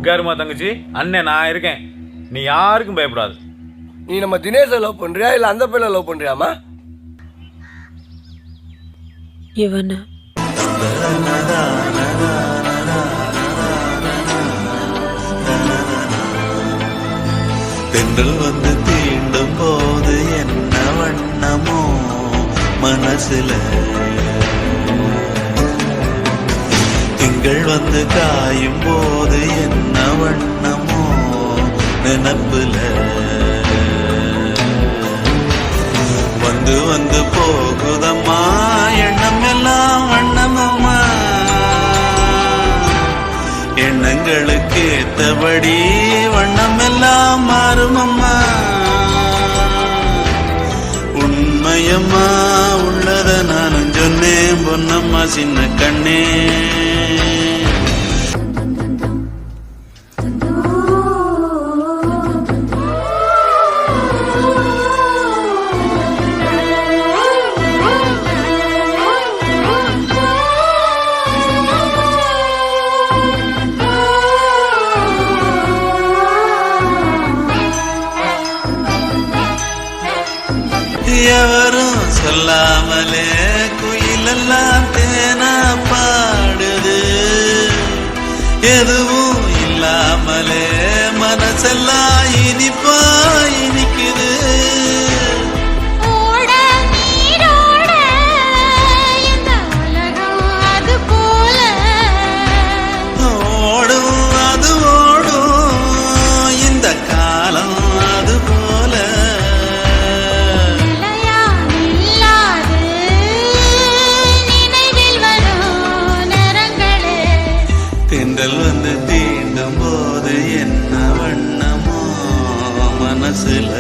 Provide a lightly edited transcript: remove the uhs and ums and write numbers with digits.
உட்காருமா தங்கச்சி, அண்ணன் நான் இருக்கேன், நீ யாருக்கும் பயப்படாது. நீ நம்ம தினேஷை லவ் பண்றியா இல்ல அந்த பையனை லவ் பண்றியாமா? இவன தென்றல் வந்து தீண்டும் போது என்ன வண்ணமோ மனசுல, திங்கள் வந்து காயும் போது என்ன வண்ணமோ நினப்புல, வந்து வந்து போகுதம்மா எண்ணம் எல்லாம் வண்ணமம்மா, எண்ணங்களுக்கு ஏத்தபடி வண்ணம் எல்லாம் மாறுமம்மா, உண்மையம்மா உள்ளத நானும் சொன்னேன் பொன்னம்மா சின்ன கண்ணே. எவரும் சொல்லாமலே குயிலெல்லாம் தேனா பாடுது, எதுவும் இல்லாமலே மனசெல்லாம் இனிப்பா இனிக்குது, ஓடும் அது ஓடும் இந்த காலம் அது போல, தென்றல் வந்து தீண்டும் போது என்ன வண்ணமோ மனசுல.